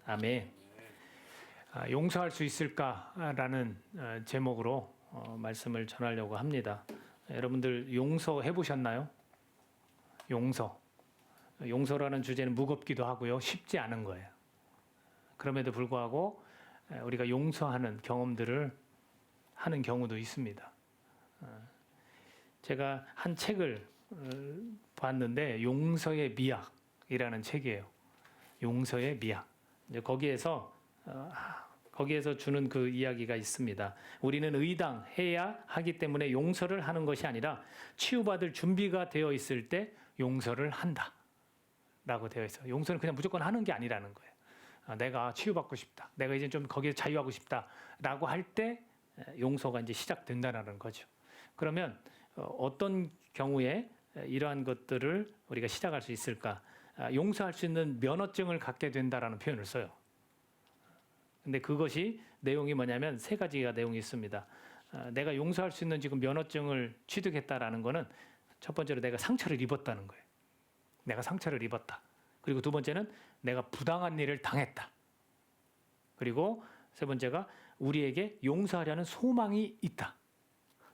아멘. 용서할 수 있을까라는 제목으로 말씀을 전하려고 합니다. 여러분들 용서해 보셨나요? 용서라는 주제는 무겁기도 하고요. 쉽지 않은 거예요. 그럼에도 불구하고 우리가 용서하는 경험들을 하는 경우도 있습니다. 제가 한 책을 봤는데 용서의 미학이라는 책이에요. 용서의 미학. 거기에서 주는 그 이야기가 있습니다. 우리는 의당해야 하기 때문에 용서를 하는 것이 아니라 치유받을 준비가 되어 있을 때 용서를 한다 라고 되어 있어요. 용서는 그냥 무조건 하는 게 아니라는 거예요. 내가 치유받고 싶다, 내가 이제 좀 거기에 자유하고 싶다 라고 할 때 용서가 이제 시작된다는 거죠. 그러면 어떤 경우에 이러한 것들을 우리가 시작할 수 있을까? 용서할 수 있는 면허증을 갖게 된다라는 표현을 써요. 근데 그것이 내용이 뭐냐면 세 가지가 내용이 있습니다. 내가 용서할 수 있는 지금 면허증을 취득했다라는 거는 첫 번째로 내가 상처를 입었다는 거예요. 내가 상처를 입었다. 그리고 두 번째는 내가 부당한 일을 당했다. 그리고 세 번째가 우리에게 용서하려는 소망이 있다.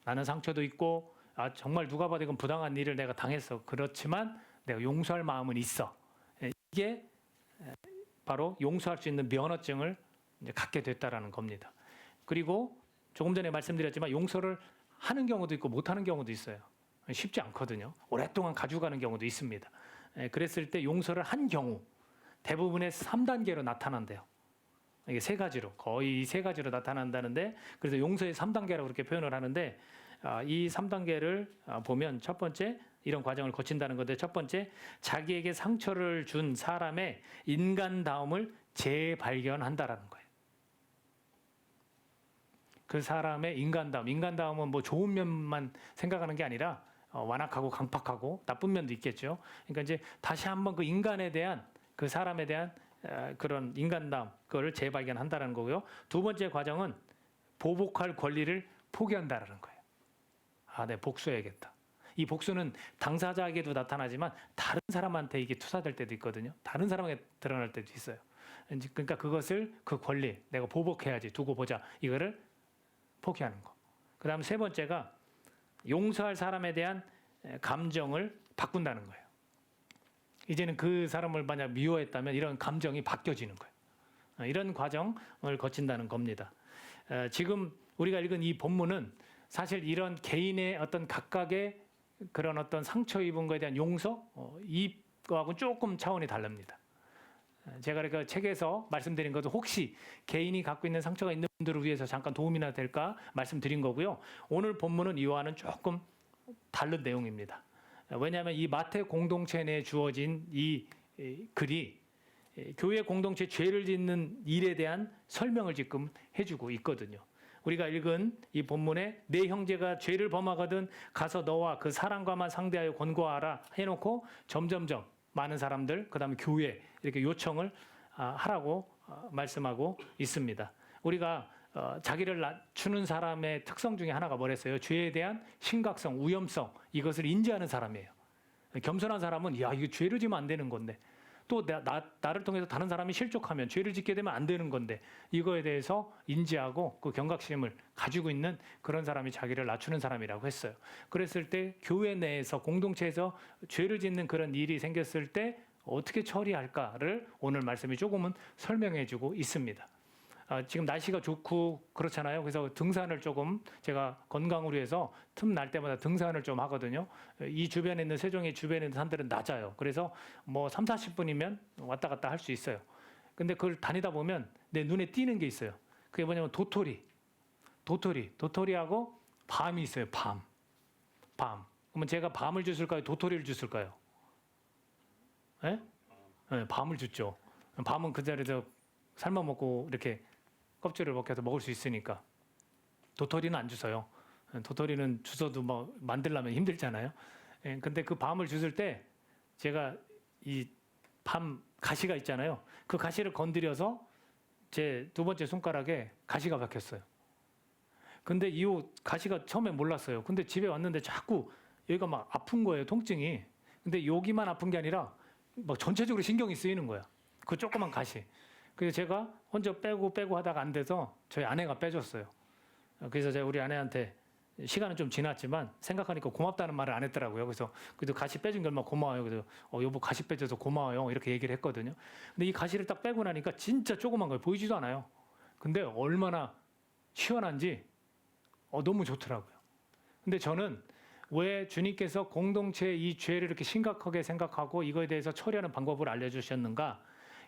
나는 상처도 있고 정말 누가 봐도 이건 부당한 일을 내가 당했어. 그렇지만 내가 용서할 마음은 있어. 이게 바로 용서할 수 있는 면허증을 이제 갖게 됐다라는 겁니다. 그리고 조금 전에 말씀드렸지만 용서를 하는 경우도 있고 못하는 경우도 있어요. 쉽지 않거든요. 오랫동안 가져가는 경우도 있습니다. 그랬을 때 용서를 한 경우 대부분의 3단계로 나타난대요. 이게 세 가지로, 거의 세 가지로 나타난다는데, 그래서 용서의 3단계라고 그렇게 표현을 하는데, 이 3단계를 보면 첫 번째, 이런 과정을 거친다는 건데, 첫 번째, 자기에게 상처를 준 사람의 인간다움을 재발견한다라는 거예요. 그 사람의 인간다움은 뭐 좋은 면만 생각하는 게 아니라 완악하고 강팍하고 나쁜 면도 있겠죠. 그러니까 이제 다시 한번 그 인간에 대한, 그 사람에 대한 그런 인간다움, 그거를 재발견한다는 거고요. 두 번째 과정은 보복할 권리를 포기한다는 거예요. 내 복수해야겠다. 이 복수는 당사자에게도 나타나지만 다른 사람한테 이게 투사될 때도 있거든요. 다른 사람에게 드러날 때도 있어요. 그러니까 그것을, 그 권리, 내가 보복해야지, 두고 보자, 이거를 포기하는 거. 그 다음 세 번째가 용서할 사람에 대한 감정을 바꾼다는 거예요. 이제는 그 사람을 만약 미워했다면 이런 감정이 바뀌어지는 거예요. 이런 과정을 거친다는 겁니다. 지금 우리가 읽은 이 본문은 사실 이런 개인의 어떤 각각의 그런 어떤 상처 입은 것에 대한 용서, 이거하고는 조금 차원이 다릅니다. 제가 그 책에서 말씀드린 것도 혹시 개인이 갖고 있는 상처가 있는 분들을 위해서 잠깐 도움이나 될까 말씀드린 거고요. 오늘 본문은 이와는 조금 다른 내용입니다. 왜냐하면 이 마태 공동체 내에 주어진 이 글이 교회 공동체 죄를 짓는 일에 대한 설명을 지금 해주고 있거든요. 우리가 읽은 이 본문에 내 형제가 죄를 범하거든 가서 너와 그 사람과만 상대하여 권고하라 해놓고 점점점 많은 사람들, 그 다음에 교회 이렇게 요청을 하라고 말씀하고 있습니다. 우리가 자기를 낮추는 사람의 특성 중에 하나가 뭐랬어요? 죄에 대한 심각성, 위험성, 이것을 인지하는 사람이에요. 겸손한 사람은 이거 죄를 지면 안 되는 건데, 또 나를 통해서 다른 사람이 실족하면 죄를 짓게 되면 안 되는 건데, 이거에 대해서 인지하고 그 경각심을 가지고 있는 그런 사람이 자기를 낮추는 사람이라고 했어요. 그랬을 때 교회 내에서, 공동체에서 죄를 짓는 그런 일이 생겼을 때 어떻게 처리할까를 오늘 말씀이 조금은 설명해 주고 있습니다. 지금 날씨가 좋고 그렇잖아요. 그래서 등산을 조금 제가 건강을 위해서 틈날 때마다 등산을 좀 하거든요. 이 주변에 있는, 세종의 주변에 있는 산들은 낮아요. 그래서 뭐 3, 40분이면 왔다 갔다 할 수 있어요. 근데 그걸 다니다 보면 내 눈에 띄는 게 있어요. 그게 뭐냐면 도토리하고 밤이 있어요. 밤. 그러면 제가 밤을 주술까요? 도토리를 주술까요? 네, 밤을 줬죠. 밤은 그 자리에서 삶아 먹고 이렇게 껍질을 벗겨서 먹을 수 있으니까. 도토리는 안 주워요. 도토리는 주워도 뭐 만들려면 힘들잖아요. 근데 그 밤을 주술 때 제가 이 밤 가시가 있잖아요. 그 가시를 건드려서 제 두 번째 손가락에 가시가 박혔어요. 근데 이 가시가 처음에 몰랐어요. 근데 집에 왔는데 자꾸 여기가 막 아픈 거예요, 통증이. 근데 여기만 아픈 게 아니라 막 전체적으로 신경이 쓰이는 거야. 그 조그만 가시. 그래서 제가 혼자 빼고 하다가 안 돼서 저희 아내가 빼줬어요. 그래서 제가 우리 아내한테 시간은 좀 지났지만 생각하니까 고맙다는 말을 안 했더라고요. 그래서 그래도 가시 빼준 게 얼마나 고마워요. 그래서 여보 가시 빼줘서 고마워요. 이렇게 얘기를 했거든요. 근데 이 가시를 딱 빼고 나니까 진짜 조그만 거예요. 보이지도 않아요. 근데 얼마나 시원한지 너무 좋더라고요. 근데 저는 왜 주님께서 공동체의 이 죄를 이렇게 심각하게 생각하고 이거에 대해서 처리하는 방법을 알려주셨는가?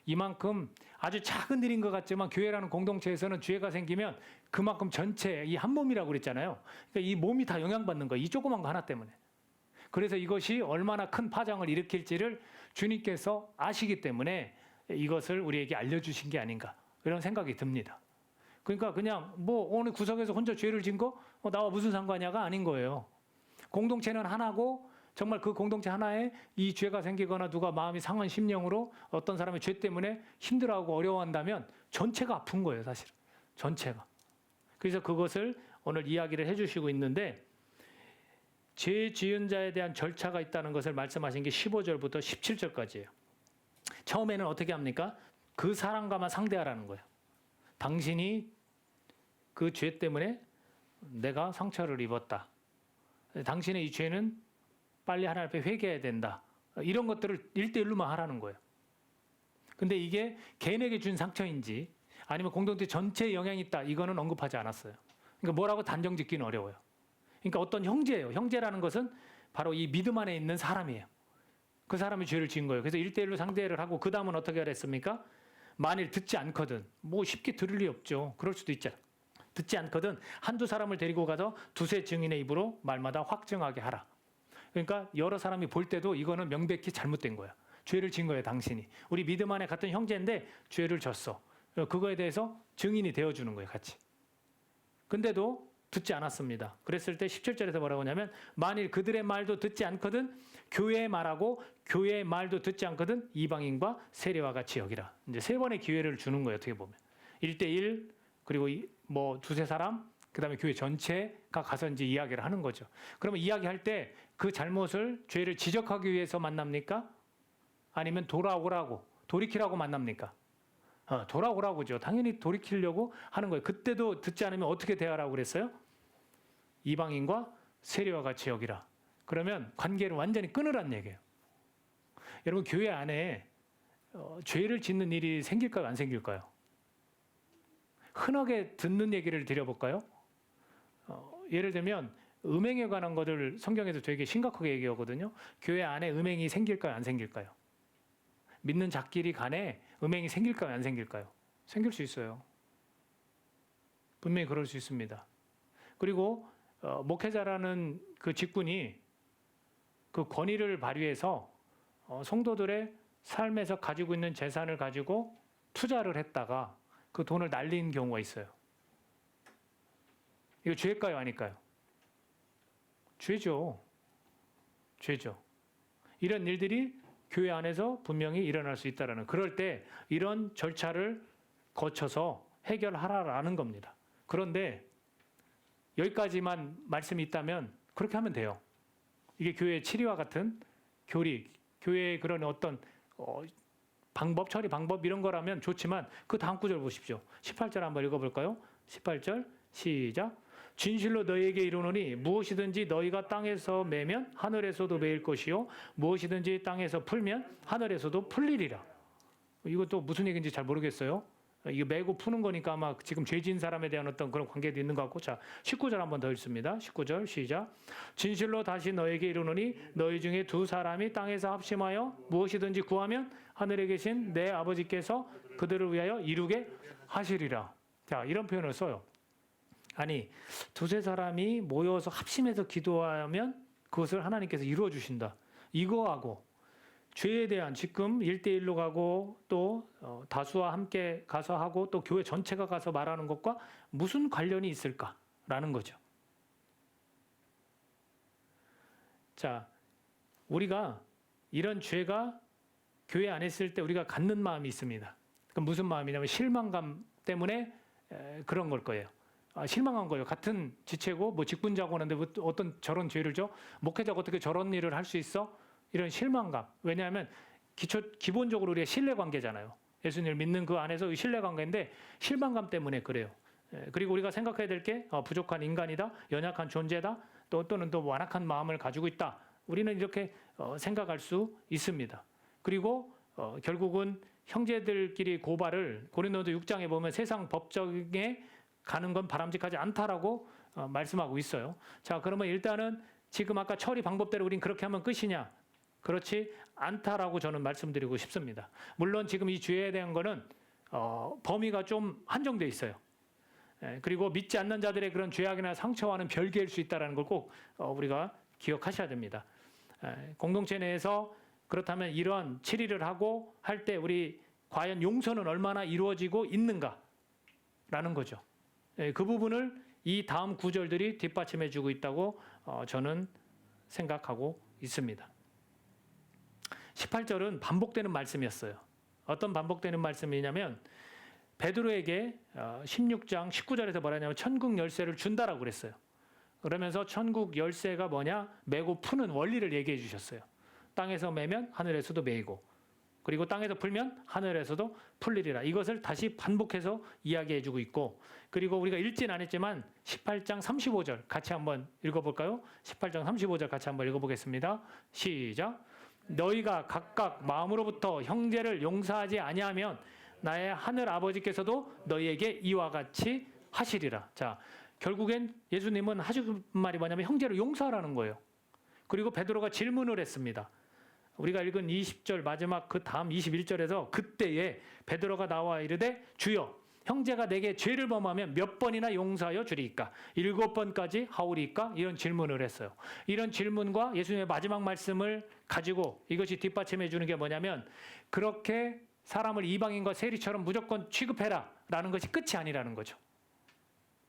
이만큼 아주 작은 일인 것 같지만 교회라는 공동체에서는 죄가 생기면 그만큼 전체 이 한 몸이라고 그랬잖아요. 그러니까 이 몸이 다 영향받는 거예요. 이 조그만 거 하나 때문에. 그래서 이것이 얼마나 큰 파장을 일으킬지를 주님께서 아시기 때문에 이것을 우리에게 알려주신 게 아닌가 이런 생각이 듭니다. 그러니까 그냥 뭐 어느 구석에서 혼자 죄를 진 거 나와 무슨 상관이야가 아닌 거예요. 공동체는 하나고 정말 그 공동체 하나에 이 죄가 생기거나 누가 마음이 상한 심령으로 어떤 사람의 죄 때문에 힘들어하고 어려워한다면 전체가 아픈 거예요, 사실은. 전체가. 그래서 그것을 오늘 이야기를 해주시고 있는데 죄 지은 자에 대한 절차가 있다는 것을 말씀하신 게 15절부터 17절까지예요. 처음에는 어떻게 합니까? 그 사람과만 상대하라는 거예요. 당신이 그 죄 때문에 내가 상처를 입었다. 당신의 이 죄는 빨리 하나님 앞에 회개해야 된다. 이런 것들을 1대1로만 하라는 거예요. 근데 이게 개인에게 준 상처인지 아니면 공동체 전체에 영향이 있다. 이거는 언급하지 않았어요. 그러니까 뭐라고 단정 짓기는 어려워요. 그러니까 어떤 형제예요. 형제라는 것은 바로 이 믿음 안에 있는 사람이에요. 그 사람이 죄를 지은 거예요. 그래서 1대1로 상대를 하고 그 다음은 어떻게 하랬습니까? 만일 듣지 않거든. 뭐 쉽게 들을 리 없죠. 그럴 수도 있잖아. 듣지 않거든 한두 사람을 데리고 가서 두세 증인의 입으로 말마다 확증하게 하라. 그러니까 여러 사람이 볼 때도 이거는 명백히 잘못된 거야. 죄를 진 거예요, 당신이. 우리 믿음 안에 같은 형제인데 죄를 졌어. 그거에 대해서 증인이 되어주는 거예요, 같이. 근데도 듣지 않았습니다. 그랬을 때 17절에서 뭐라고 하냐면 만일 그들의 말도 듣지 않거든 교회의 말하고 교회의 말도 듣지 않거든 이방인과 세례와 같이 여기라. 이제 세 번의 기회를 주는 거예요, 어떻게 보면. 1대1 그리고 뭐 두세 사람 그다음에 교회 전체가 가서 이제 이야기를 하는 거죠. 그러면 이야기할 때 그 잘못을 죄를 지적하기 위해서 만납니까? 아니면 돌아오라고 돌이키라고 만납니까? 돌아오라고죠. 당연히 돌이키려고 하는 거예요. 그때도 듣지 않으면 어떻게 대하라고 그랬어요? 이방인과 세례와 같이 여기라. 그러면 관계를 완전히 끊으란 얘기예요. 여러분 교회 안에 죄를 짓는 일이 생길까요? 안 생길까요? 흔하게 듣는 얘기를 드려볼까요? 예를 들면 음행에 관한 것을 성경에서 되게 심각하게 얘기하거든요. 교회 안에 음행이 생길까요? 안 생길까요? 믿는 자끼리 간에 음행이 생길까요? 안 생길까요? 생길 수 있어요. 분명히 그럴 수 있습니다. 그리고 목회자라는 그 직분이 그 권위를 발휘해서 성도들의 삶에서 가지고 있는 재산을 가지고 투자를 했다가 그 돈을 날린 경우가 있어요. 이거 죄일까요? 아닐까요? 죄죠. 죄죠. 이런 일들이 교회 안에서 분명히 일어날 수 있다라는 그럴 때 이런 절차를 거쳐서 해결하라라는 겁니다. 그런데 여기까지만 말씀이 있다면 그렇게 하면 돼요. 이게 교회의 치리와 같은 교리, 교회의 그런 어떤 방법, 처리 방법 이런 거라면 좋지만 그 다음 구절 보십시오. 18절 한번 읽어볼까요? 18절 시작. 진실로 너희에게 이르노니 무엇이든지 너희가 땅에서 매면 하늘에서도 매일 것이요 무엇이든지 땅에서 풀면 하늘에서도 풀리리라. 이것도 무슨 얘기인지 잘 모르겠어요. 이거 매고 푸는 거니까 아마 지금 죄 지은 사람에 대한 어떤 그런 관계도 있는 것 같고. 자, 19절 한번 더 읽습니다. 19절 시작. 진실로 다시 너에게 이르노니 너희 중에 두 사람이 땅에서 합심하여 무엇이든지 구하면 하늘에 계신 내 아버지께서 그들을 위하여 이루게 하시리라. 자, 이런 표현을 써요. 아니, 두세 사람이 모여서 합심해서 기도하면 그것을 하나님께서 이루어 주신다. 이거하고 죄에 대한 지금 1대1로 가고 또 다수와 함께 가서 하고 또 교회 전체가 가서 말하는 것과 무슨 관련이 있을까라는 거죠. 자, 우리가 이런 죄가 교회 안에 있을 때 우리가 갖는 마음이 있습니다. 그럼 무슨 마음이냐면 실망감 때문에 그런 걸 거예요. 실망한 거예요. 같은 지체고 뭐 직분자고 하는데 어떤 저런 죄를 져? 목회자가 어떻게 저런 일을 할 수 있어? 이런 실망감. 왜냐하면 기본적으로 우리가 신뢰관계잖아요. 예수님을 믿는 그 안에서 신뢰관계인데 실망감 때문에 그래요. 그리고 우리가 생각해야 될 게 부족한 인간이다, 연약한 존재다, 또는 또 완악한 마음을 가지고 있다. 우리는 이렇게 생각할 수 있습니다. 그리고 결국은 형제들끼리 고발을 고린도서 6장에 보면 세상 법정에 가는 건 바람직하지 않다라고 말씀하고 있어요. 자, 그러면 일단은 지금 아까 처리 방법대로 우린 그렇게 하면 끝이냐? 그렇지 않다라고 저는 말씀드리고 싶습니다. 물론 지금 이 죄에 대한 거는 범위가 좀 한정돼 있어요. 그리고 믿지 않는 자들의 그런 죄악이나 상처와는 별개일 수 있다는 걸 꼭 우리가 기억하셔야 됩니다. 공동체 내에서 그렇다면 이러한 치리를 하고 할 때 우리 과연 용서는 얼마나 이루어지고 있는가라는 거죠. 그 부분을 이 다음 구절들이 뒷받침해 주고 있다고 저는 생각하고 있습니다. 18절은 반복되는 말씀이었어요. 어떤 반복되는 말씀이냐면 베드로에게 16장 19절에서 뭐라 하냐면 천국 열쇠를 준다라고 그랬어요. 그러면서 천국 열쇠가 뭐냐? 매고 푸는 원리를 얘기해 주셨어요. 땅에서 매면 하늘에서도 매이고 그리고 땅에서 풀면 하늘에서도 풀리리라. 이것을 다시 반복해서 이야기해 주고 있고 그리고 우리가 읽지는 않았지만 18장 35절 같이 한번 읽어볼까요? 18장 35절 같이 한번 읽어보겠습니다. 시작. 너희가 각각 마음으로부터 형제를 용서하지 아니하면 나의 하늘 아버지께서도 너희에게 이와 같이 하시리라. 자, 결국엔 예수님은 하시는 말이 뭐냐면 형제를 용서하라는 거예요. 그리고 베드로가 질문을 했습니다. 우리가 읽은 20절 마지막 그 다음 21절에서 그때에 베드로가 나와 이르되 주여 형제가 내게 죄를 범하면 몇 번이나 용서하여 주리이까? 7번까지 하오리이까? 이런 질문을 했어요. 이런 질문과 예수님의 마지막 말씀을 가지고 이것이 뒷받침해 주는 게 뭐냐면 그렇게 사람을 이방인과 세리처럼 무조건 취급해라 라는 것이 끝이 아니라는 거죠.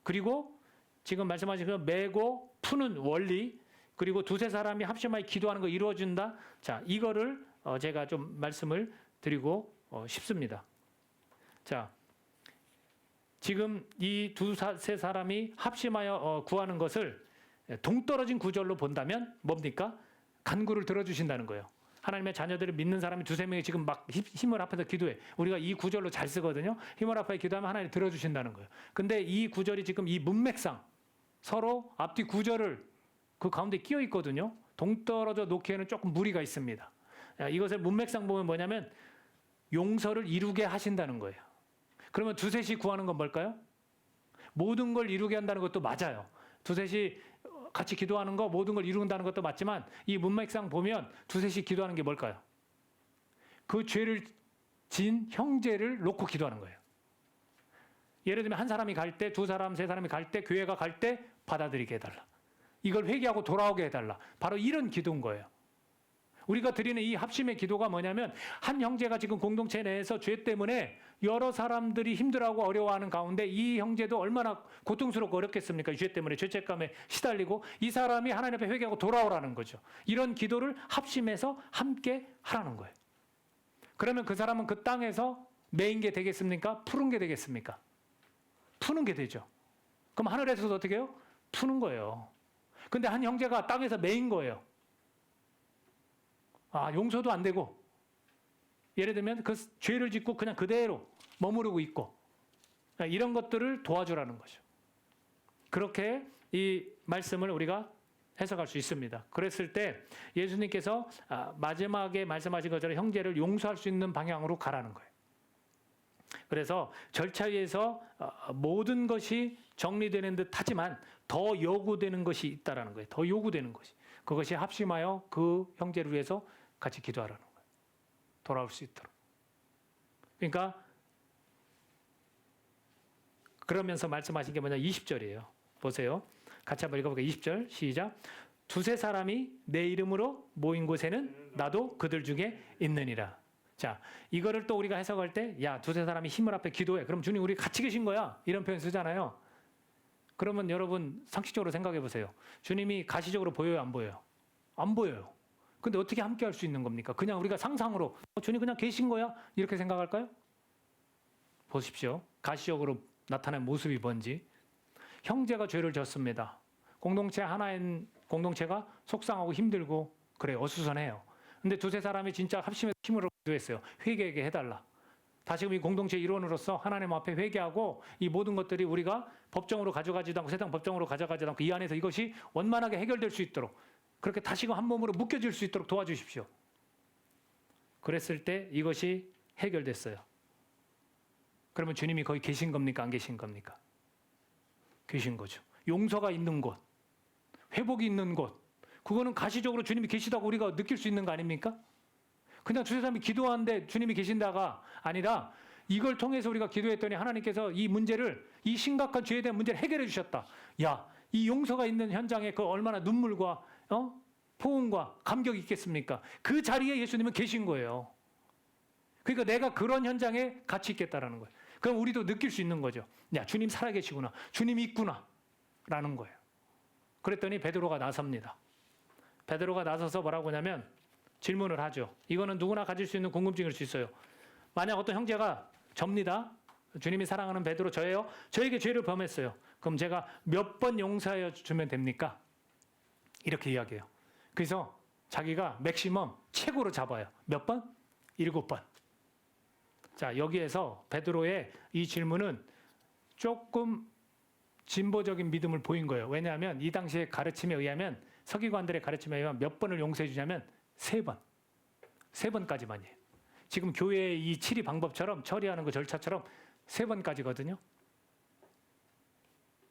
그리고 지금 말씀하신 그 매고 푸는 원리 그리고 두세 사람이 합심하여 기도하는 거 이루어진다. 자, 이거를 제가 좀 말씀을 드리고 싶습니다. 자, 지금 이 두세 사람이 합심하여 구하는 것을 동떨어진 구절로 본다면 뭡니까? 간구를 들어주신다는 거예요. 하나님의 자녀들을 믿는 사람이 두세 명이 지금 막 힘을 합해서 기도해. 우리가 이 구절로 잘 쓰거든요. 힘을 합해 기도하면 하나님 들어주신다는 거예요. 근데 이 구절이 지금 이 문맥상 서로 앞뒤 구절을 그 가운데 끼어 있거든요. 동떨어져 놓기에는 조금 무리가 있습니다. 이것을 문맥상 보면 뭐냐면 용서를 이루게 하신다는 거예요. 그러면 두셋이 구하는 건 뭘까요? 모든 걸 이루게 한다는 것도 맞아요. 두셋이 같이 기도하는 거 모든 걸 이룬다는 것도 맞지만 이 문맥상 보면 두셋이 기도하는 게 뭘까요? 그 죄를 진 형제를 놓고 기도하는 거예요. 예를 들면 한 사람이 갈 때, 두 사람, 세 사람이 갈 때, 교회가 갈 때 받아들이게 해달라. 이걸 회개하고 돌아오게 해달라. 바로 이런 기도인 거예요. 우리가 드리는 이 합심의 기도가 뭐냐면 한 형제가 지금 공동체 내에서 죄 때문에 여러 사람들이 힘들어하고 어려워하는 가운데 이 형제도 얼마나 고통스럽고 어렵겠습니까? 이 죄 때문에 죄책감에 시달리고 이 사람이 하나님 앞에 회개하고 돌아오라는 거죠. 이런 기도를 합심해서 함께 하라는 거예요. 그러면 그 사람은 그 땅에서 매인 게 되겠습니까? 푸른 게 되겠습니까? 푸는 게 되죠. 그럼 하늘에서도 어떻게 해요? 푸는 거예요. 근데 한 형제가 땅에서 매인 거예요. 용서도 안 되고 예를 들면 그 죄를 짓고 그냥 그대로 머무르고 있고 이런 것들을 도와주라는 거죠. 그렇게 이 말씀을 우리가 해석할 수 있습니다. 그랬을 때 예수님께서 마지막에 말씀하신 것처럼 형제를 용서할 수 있는 방향으로 가라는 거예요. 그래서 절차에서 모든 것이 정리되는 듯 하지만 더 요구되는 것이 있다라는 거예요. 더 요구되는 것이. 그것이 합심하여 그 형제를 위해서 같이 기도하라는 거예요. 돌아올 수 있도록. 그러니까 그러면서 말씀하신 게 뭐냐 20절이에요. 보세요. 같이 한번 읽어볼게요. 20절 시작. 두세 사람이 내 이름으로 모인 곳에는 나도 그들 중에 있느니라. 자, 이거를 또 우리가 해석할 때 야, 두세 사람이 힘을 합해 기도해. 그럼 주님 우리 같이 계신 거야. 이런 표현 쓰잖아요. 그러면 여러분 상식적으로 생각해 보세요. 주님이 가시적으로 보여요, 안 보여요? 안 보여요. 근데 어떻게 함께 할 수 있는 겁니까? 그냥 우리가 상상으로 주님 그냥 계신 거야? 이렇게 생각할까요? 보십시오. 가시적으로 나타낸 모습이 뭔지. 형제가 죄를 졌습니다. 공동체 하나인 공동체가 속상하고 힘들고 그래 어수선해요. 근데 두세 사람이 진짜 합심해서 힘으로 기도했어요. 회개하게 해달라. 다시금 이 공동체 일원으로서 하나님 앞에 회개하고 이 모든 것들이 우리가 법정으로 가져가지도 않고 세상 법정으로 가져가지도 않고 이 안에서 이것이 원만하게 해결될 수 있도록 그렇게 다시금 한 몸으로 묶여질 수 있도록 도와주십시오. 그랬을 때 이것이 해결됐어요. 그러면 주님이 거기 계신 겁니까? 안 계신 겁니까? 계신 거죠. 용서가 있는 곳, 회복이 있는 곳, 그거는 가시적으로 주님이 계시다고 우리가 느낄 수 있는 거 아닙니까? 그냥 두세 사람이 기도하는데 주님이 계신다가 아니라 이걸 통해서 우리가 기도했더니 하나님께서 이 문제를, 이 심각한 죄에 대한 문제를 해결해 주셨다. 야, 이 용서가 있는 현장에 그 얼마나 눈물과 포옹과 감격이 있겠습니까? 그 자리에 예수님은 계신 거예요. 그러니까 내가 그런 현장에 같이 있겠다라는 거예요. 그럼 우리도 느낄 수 있는 거죠. 야, 주님 살아계시구나. 주님이 있구나. 라는 거예요. 그랬더니 베드로가 나섭니다. 베드로가 나서서 뭐라고 하냐면 질문을 하죠. 이거는 누구나 가질 수 있는 궁금증일 수 있어요. 만약 어떤 형제가 접니다. 주님이 사랑하는 베드로 저예요. 저에게 죄를 범했어요. 그럼 제가 몇 번 용서해 주면 됩니까? 이렇게 이야기해요. 그래서 자기가 맥시멈 최고로 잡아요. 몇 번? 7번. 자, 여기에서 베드로의 이 질문은 조금 진보적인 믿음을 보인 거예요. 왜냐하면 이 당시의 가르침에 의하면 서기관들의 가르침에 의하면 몇 번을 용서해 주냐면 3번. 3번까지만이에요. 지금 교회의 이 치리 방법처럼 처리하는 그 절차처럼 3번까지거든요.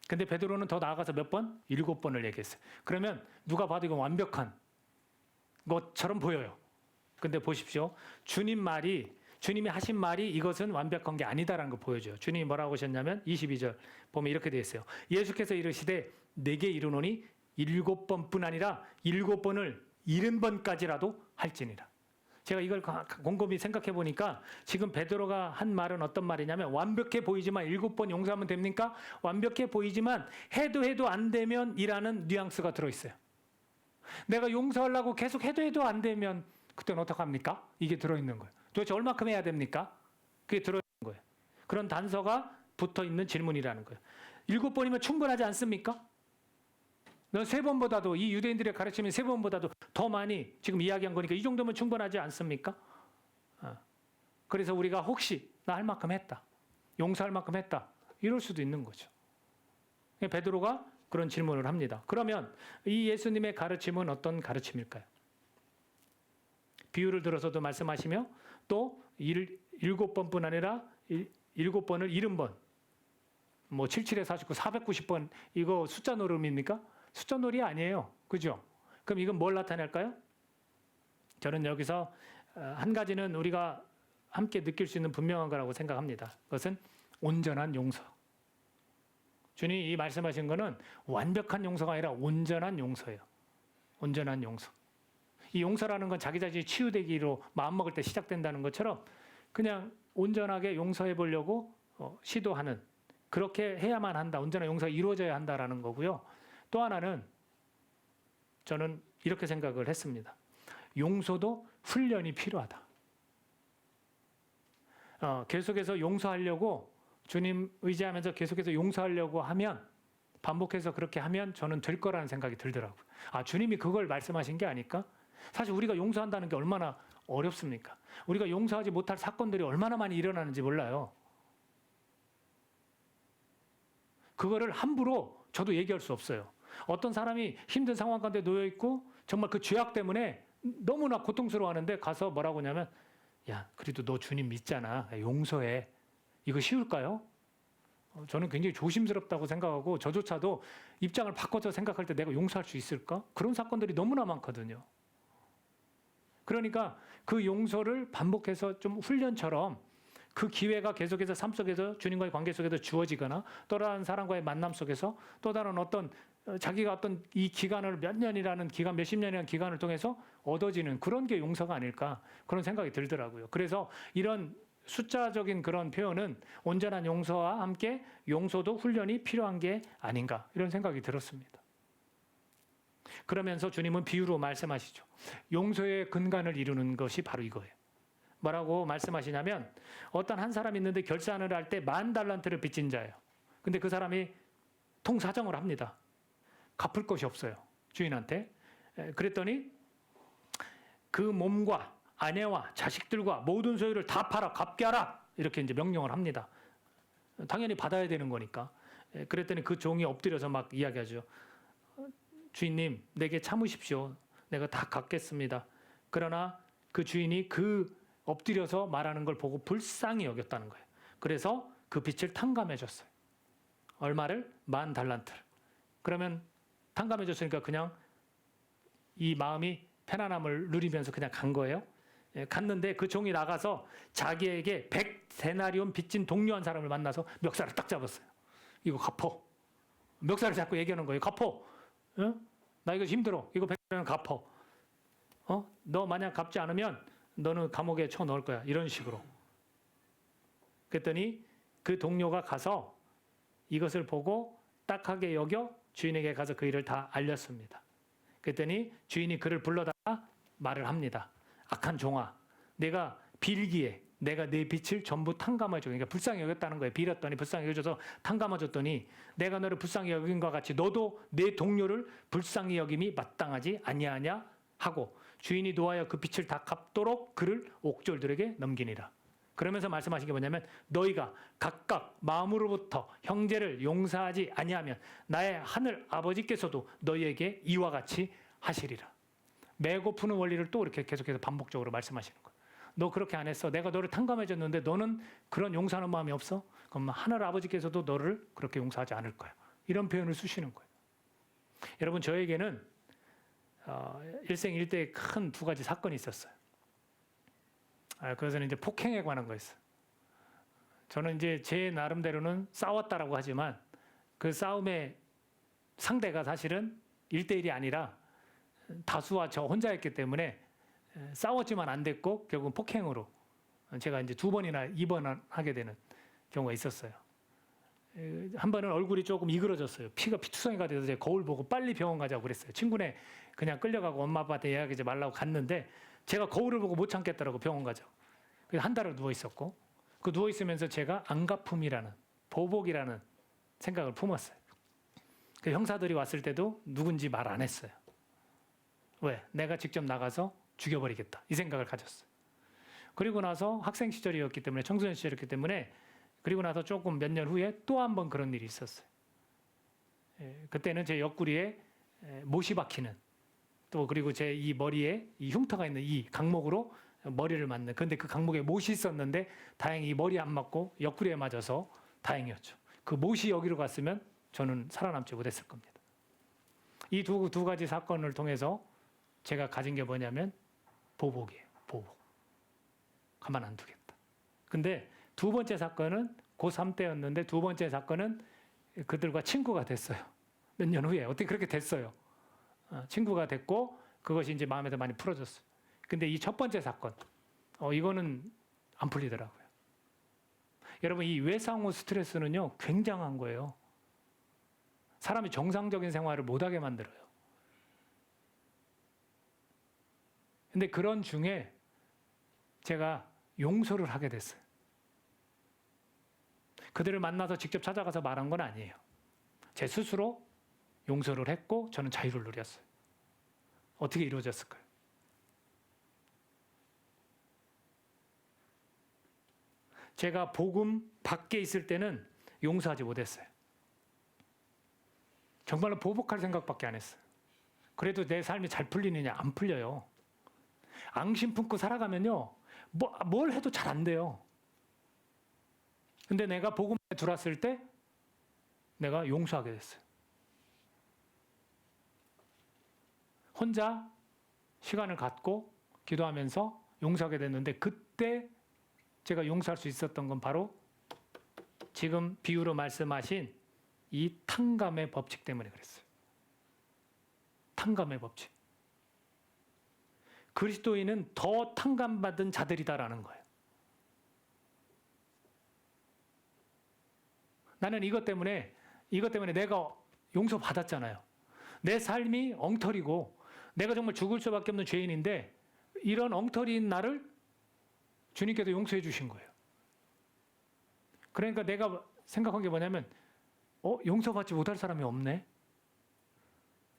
근데 베드로는 더 나아가서 몇 번? 7번을 얘기했어요. 그러면 누가 봐도 이건 완벽한 것처럼 보여요. 근데 보십시오. 주님이 하신 말이 이것은 완벽한 게 아니다라는 걸 보여줘요. 주님이 뭐라고 하셨냐면 22절 보면 이렇게 되어 있어요. 예수께서 이르시되 내게 이르노니 7번뿐 아니라 7번을 70번까지라도 할지니라. 제가 이걸 곰곰이 생각해 보니까 지금 베드로가 한 말은 어떤 말이냐면 완벽해 보이지만 7번 용서하면 됩니까? 완벽해 보이지만 해도 안 되면 이라는 뉘앙스가 들어있어요. 내가 용서하려고 계속 해도 안 되면 그때는 어떡합니까? 이게 들어있는 거예요. 도대체 얼마큼 해야 됩니까? 그게 들어있는 거예요. 그런 단서가 붙어있는 질문이라는 거예요. 7번이면 충분하지 않습니까? 넌 3번보다도 이 유대인들의 가르침이 3번보다도 더 많이 지금 이야기한 거니까 이 정도면 충분하지 않습니까? 그래서 우리가 혹시 나 할 만큼 했다. 용서할 만큼 했다. 이럴 수도 있는 거죠. 베드로가 그런 질문을 합니다. 그러면 이 예수님의 가르침은 어떤 가르침일까요? 비유를 들어서도 말씀하시며 또 7번뿐 아니라 7번을 70번 뭐 77에 49, 490번 이거 숫자 노름입니까? 숫자 놀이 아니에요. 그죠? 그럼 이건 뭘 나타낼까요? 저는 여기서 한 가지는 우리가 함께 느낄 수 있는 분명한 거라고 생각합니다. 그것은 온전한 용서. 주님이 이 말씀하신 거는 완벽한 용서가 아니라 온전한 용서예요. 온전한 용서. 이 용서라는 건 자기 자신이 치유되기로 마음먹을 때 시작된다는 것처럼 그냥 온전하게 용서해 보려고 시도하는 그렇게 해야만 한다. 온전한 용서가 이루어져야 한다라는 거고요. 또 하나는 저는 이렇게 생각을 했습니다. 용서도 훈련이 필요하다. 계속해서 용서하려고 주님 의지하면서 계속해서 용서하려고 하면 반복해서 그렇게 하면 저는 될 거라는 생각이 들더라고요. 아, 주님이 그걸 말씀하신 게 아닐까? 사실 우리가 용서한다는 게 얼마나 어렵습니까? 우리가 용서하지 못할 사건들이 얼마나 많이 일어나는지 몰라요. 그거를 함부로 저도 얘기할 수 없어요. 어떤 사람이 힘든 상황 가운데 놓여 있고 정말 그 죄악 때문에 너무나 고통스러워하는데 가서 뭐라고 하냐면 야, 그래도 너 주님 믿잖아. 용서해. 이거 쉬울까요? 저는 굉장히 조심스럽다고 생각하고 저조차도 입장을 바꿔서 생각할 때 내가 용서할 수 있을까? 그런 사건들이 너무나 많거든요. 그러니까 그 용서를 반복해서 좀 훈련처럼 그 기회가 계속해서 삶 속에서 주님과의 관계 속에서 주어지거나 또 다른 사람과의 만남 속에서 또 다른 어떤 자기가 어떤 이 기간을 몇 년이라는 기간, 몇십 년이라는 기간을 통해서 얻어지는 그런 게 용서가 아닐까 그런 생각이 들더라고요. 그래서 이런 숫자적인 그런 표현은 온전한 용서와 함께 용서도 훈련이 필요한 게 아닌가 이런 생각이 들었습니다. 그러면서 주님은 비유로 말씀하시죠. 용서의 근간을 이루는 것이 바로 이거예요. 뭐라고 말씀하시냐면 어떤 한 사람이 있는데 결산을 할 때 10,000달란트를 빚진 자예요. 근데 그 사람이 통사정을 합니다. 갚을 것이 없어요. 주인한테. 그랬더니 그 몸과 아내와 자식들과 모든 소유를 다 팔아 갚게 하라. 이렇게 이제 명령을 합니다. 당연히 받아야 되는 거니까. 그랬더니 그 종이 엎드려서 막 이야기하죠. 주인님, 내게 참으십시오. 내가 다 갚겠습니다. 그러나 그 주인이 그 엎드려서 말하는 걸 보고 불쌍히 여겼다는 거예요. 그래서 그 빚을 탕감해 줬어요. 얼마를? 10,000달란트를. 그러면 탕감해 줬으니까 그냥 이 마음이 편안함을 누리면서 그냥 간 거예요. 갔는데 그 종이 나가서 자기에게 100데나리온 빚진 동료한 사람을 만나서 멱살을 딱 잡았어요. 이거 갚어. 멱살을 잡고 얘기하는 거예요. 갚어. 나 이거 힘들어. 이거 100데나리온 갚어. 너 만약 갚지 않으면 너는 감옥에 쳐 넣을 거야. 이런 식으로. 그랬더니 그 동료가 가서 이것을 보고 딱하게 여겨 주인에게 가서 그 일을 다 알렸습니다. 그랬더니 주인이 그를 불러다가 말을 합니다. 악한 종아, 내가 빌기에 내가 내 빚을 전부 탕감해줘. 그러니까 불쌍히 여겼다는 거예요. 빌었더니 불쌍히 여겨줘서 탕감해줬더니 내가 너를 불쌍히 여긴과 같이 너도 내 동료를 불쌍히 여김이 마땅하지 아니하냐 하고 주인이 노하여 그 빚을 다 갚도록 그를 옥졸들에게 넘기니라. 그러면서 말씀하신 게 뭐냐면 너희가 각각 마음으로부터 형제를 용서하지 아니하면 나의 하늘 아버지께서도 너희에게 이와 같이 하시리라. 매고 푸는 원리를 또 이렇게 계속해서 반복적으로 말씀하시는 거예요. 너 그렇게 안 했어. 내가 너를 탕감해 줬는데 너는 그런 용서하는 마음이 없어? 그럼 하늘 아버지께서도 너를 그렇게 용서하지 않을 거야. 이런 표현을 쓰시는 거예요. 여러분, 저에게는 일생일대에 큰 두 가지 사건이 있었어요. 그것은 이제 폭행에 관한 거였어요. 저는 이제 제 나름대로는 싸웠다라고 하지만 그 싸움의 상대가 사실은 1대1이 아니라 다수와 저 혼자였기 때문에 싸웠지만 안 됐고 결국은 폭행으로 제가 이제 2번이나 입원하게 되는 경우가 있었어요. 한 번은 얼굴이 조금 이그러졌어요. 피가 피투성이가 돼서 제가 거울 보고 빨리 병원 가자고 그랬어요. 친구네 그냥 끌려가고 엄마 아빠한테 예약하지 말라고 갔는데 제가 거울을 보고 못 참겠더라고 병원 가자고. 그래서 한 달을 누워 있었고 그 누워 있으면서 제가 안갚음이라는 보복이라는 생각을 품었어요. 그 형사들이 왔을 때도 누군지 말 안 했어요. 왜? 내가 직접 나가서 죽여버리겠다 이 생각을 가졌어요. 그리고 나서 학생 시절이었기 때문에 청소년 시절이었기 때문에 그리고 나서 조금 몇 년 후에 또 한 번 그런 일이 있었어요. 그때는 제 옆구리에 못이 박히는 또 그리고 제 이 머리에 이 흉터가 있는 이 강목으로 머리를 맞는 근데 그 강목에 못이 있었는데 다행히 머리에 안 맞고 옆구리에 맞아서 다행이었죠. 그 못이 여기로 갔으면 저는 살아남지 못했을 겁니다. 이 두 가지 사건을 통해서 제가 가진 게 뭐냐면 보복이에요. 보복. 가만 안 두겠다. 근데 두 번째 사건은 고3 때였는데 두 번째 사건은 그들과 친구가 됐어요. 몇 년 후에. 어떻게 그렇게 됐어요. 친구가 됐고 그것이 이제 마음에서 많이 풀어졌어요. 근데 이 첫 번째 사건, 이거는 안 풀리더라고요. 여러분, 이 외상후 스트레스는요, 굉장한 거예요. 사람이 정상적인 생활을 못하게 만들어요. 근데 그런 중에 제가 용서를 하게 됐어요. 그들을 만나서 직접 찾아가서 말한 건 아니에요. 제 스스로 용서를 했고 저는 자유를 누렸어요. 어떻게 이루어졌을까요? 제가 복음 밖에 있을 때는 용서하지 못했어요. 정말로 보복할 생각밖에 안 했어요. 그래도 내 삶이 잘 풀리느냐? 안 풀려요. 앙심 품고 살아가면요, 뭘 해도 잘 안 돼요. 근데 내가 복음에 들어왔을 때 내가 용서하게 됐어요. 혼자 시간을 갖고 기도하면서 용서하게 됐는데 그때 제가 용서할 수 있었던 건 바로 지금 비유로 말씀하신 이 탕감의 법칙 때문에 그랬어요. 탕감의 법칙. 그리스도인은 더 탕감받은 자들이다라는 거예요. 나는 이것 때문에 내가 용서받았잖아요. 내 삶이 엉터리고 내가 정말 죽을 수밖에 없는 죄인인데 이런 엉터리인 나를 주님께서 용서해 주신 거예요. 그러니까 내가 생각한 게 뭐냐면 용서받지 못할 사람이 없네.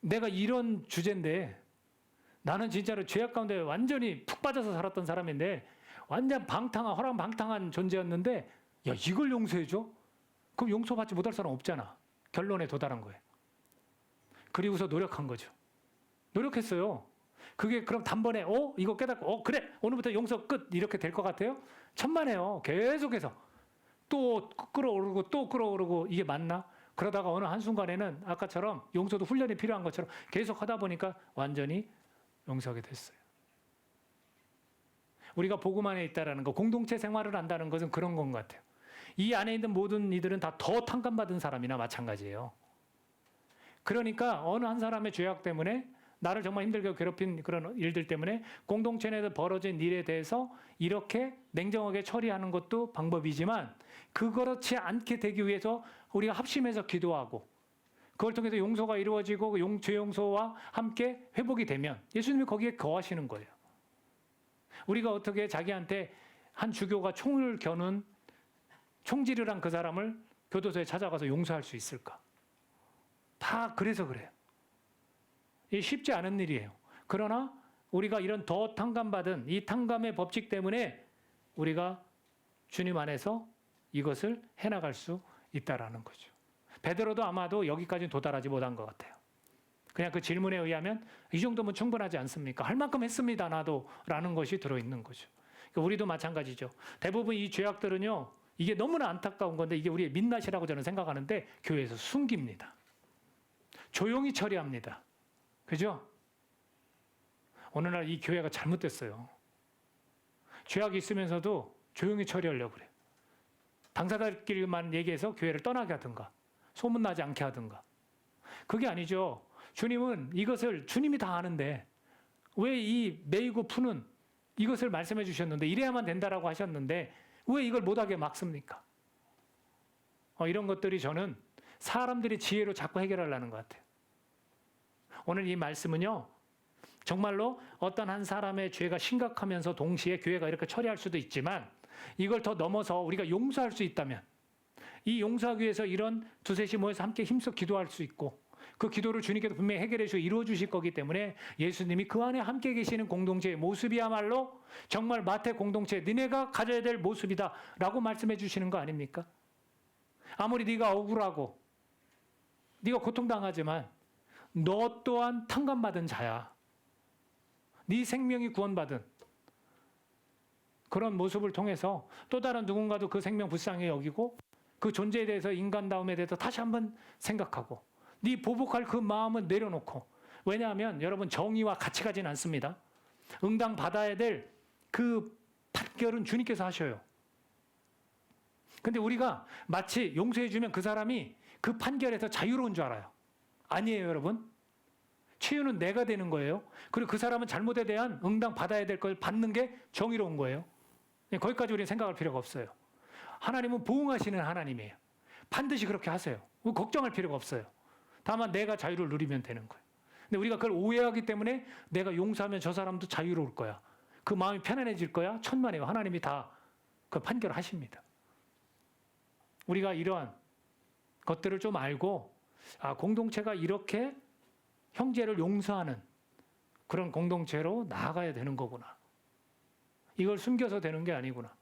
내가 이런 주제인데 나는 진짜로 죄악 가운데 완전히 푹 빠져서 살았던 사람인데 완전 허랑방탕한 존재였는데 야, 이걸 용서해줘? 그럼 용서받지 못할 사람 없잖아. 결론에 도달한 거예요. 그리고서 노력한 거죠. 노력했어요. 그게 그럼 단번에 이거 깨닫고 그래 오늘부터 용서 끝 이렇게 될 것 같아요? 천만에요. 계속해서 또 끌어오르고 이게 맞나? 그러다가 어느 한순간에는 아까처럼 용서도 훈련이 필요한 것처럼 계속 하다 보니까 완전히 용서하게 됐어요. 우리가 복음 안에 있다라는 거, 공동체 생활을 한다는 것은 그런 건 것 같아요. 이 안에 있는 모든 이들은 다 더 탕감받은 사람이나 마찬가지예요. 그러니까 어느 한 사람의 죄악 때문에 나를 정말 힘들게 괴롭힌 그런 일들 때문에 공동체 내에서 벌어진 일에 대해서 이렇게 냉정하게 처리하는 것도 방법이지만 그렇지 않게 되기 위해서 우리가 합심해서 기도하고 그걸 통해서 용서가 이루어지고 죄 용서와 함께 회복이 되면 예수님이 거기에 거하시는 거예요. 우리가 어떻게 자기한테 한 주교가 총을 겨눈 총질을 한 그 사람을 교도소에 찾아가서 용서할 수 있을까? 다 그래서 그래요. 이게 쉽지 않은 일이에요. 그러나 우리가 이런 더 탕감받은 이 탕감의 법칙 때문에 우리가 주님 안에서 이것을 해나갈 수 있다라는 거죠. 베드로도 아마도 여기까지 도달하지 못한 것 같아요. 그냥 그 질문에 의하면 이 정도면 충분하지 않습니까? 할 만큼 했습니다, 나도. 라는 것이 들어있는 거죠. 그러니까 우리도 마찬가지죠. 대부분 이 죄악들은요, 이게 너무나 안타까운 건데 이게 우리의 민낯이라고 저는 생각하는데 교회에서 숨깁니다. 조용히 처리합니다. 그죠? 오늘날 이 교회가 잘못됐어요. 죄악이 있으면서도 조용히 처리하려고 그래요. 당사자끼리만 얘기해서 교회를 떠나게 하든가 소문나지 않게 하든가. 그게 아니죠. 주님은 이것을 주님이 다 아는데 왜 이 매이고 푸는 이것을 말씀해 주셨는데 이래야만 된다라고 하셨는데 왜 이걸 못하게 막습니까? 이런 것들이 저는 사람들이 지혜로 자꾸 해결하려는 것 같아요. 오늘 이 말씀은요. 정말로 어떤 한 사람의 죄가 심각하면서 동시에 교회가 이렇게 처리할 수도 있지만 이걸 더 넘어서 우리가 용서할 수 있다면 이 용서하기 위해서 이런 두셋이 모여서 함께 힘써 기도할 수 있고 그 기도를 주님께서 분명히 해결해 주시고 이루어 주실 거기 때문에 예수님이 그 안에 함께 계시는 공동체의 모습이야말로 정말 마태 공동체 너네가 가져야 될 모습이다 라고 말씀해 주시는 거 아닙니까? 아무리 네가 억울하고 네가 고통당하지만 너 또한 탕감받은 자야. 네 생명이 구원받은 그런 모습을 통해서 또 다른 누군가도 그 생명 불쌍히 여기고 그 존재에 대해서 인간다움에 대해서 다시 한번 생각하고 네 보복할 그 마음은 내려놓고 왜냐하면 여러분 정의와 같이 가진 않습니다. 응당 받아야 될 그 판결은 주님께서 하셔요. 근데 우리가 마치 용서해주면 그 사람이 그 판결에서 자유로운 줄 알아요. 아니에요, 여러분. 치유는 내가 되는 거예요. 그리고 그 사람은 잘못에 대한 응당 받아야 될 걸 받는 게 정의로운 거예요. 거기까지 우리는 생각할 필요가 없어요. 하나님은 보응하시는 하나님이에요. 반드시 그렇게 하세요. 걱정할 필요가 없어요. 다만 내가 자유를 누리면 되는 거예요. 근데 우리가 그걸 오해하기 때문에 내가 용서하면 저 사람도 자유로울 거야. 그 마음이 편안해질 거야. 천만에요. 하나님이 다 그 판결을 하십니다. 우리가 이러한 것들을 좀 알고 공동체가 이렇게 형제를 용서하는 그런 공동체로 나아가야 되는 거구나. 이걸 숨겨서 되는 게 아니구나.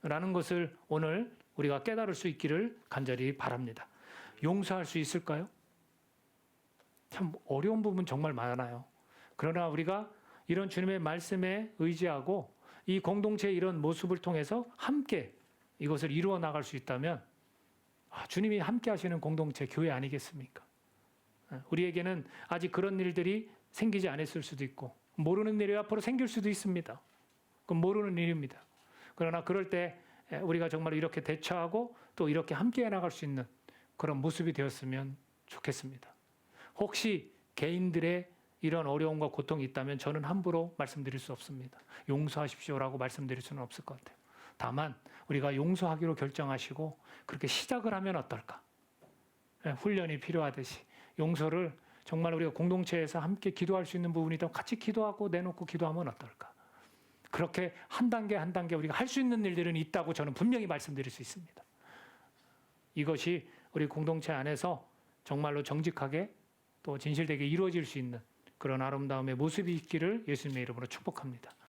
라는 것을 오늘 우리가 깨달을 수 있기를 간절히 바랍니다. 용서할 수 있을까요? 참 어려운 부분 정말 많아요. 그러나 우리가 이런 주님의 말씀에 의지하고 이 공동체의 이런 모습을 통해서 함께 이것을 이루어 나갈 수 있다면 주님이 함께 하시는 공동체, 교회 아니겠습니까? 우리에게는 아직 그런 일들이 생기지 않았을 수도 있고 모르는 일이 앞으로 생길 수도 있습니다. 그건 모르는 일입니다. 그러나 그럴 때 우리가 정말 이렇게 대처하고 또 이렇게 함께 나갈 수 있는 그런 모습이 되었으면 좋겠습니다. 혹시 개인들의 이런 어려움과 고통이 있다면 저는 함부로 말씀드릴 수 없습니다. 용서하십시오라고 말씀드릴 수는 없을 것 같아요. 다만 우리가 용서하기로 결정하시고 그렇게 시작을 하면 어떨까? 훈련이 필요하듯이 용서를 정말 우리가 공동체에서 함께 기도할 수 있는 부분이 더 같이 기도하고 내놓고 기도하면 어떨까? 그렇게 한 단계 한 단계 우리가 할 수 있는 일들은 있다고 저는 분명히 말씀드릴 수 있습니다. 이것이 우리 공동체 안에서 정말로 정직하게 또 진실되게 이루어질 수 있는 그런 아름다움의 모습이 있기를 예수님의 이름으로 축복합니다.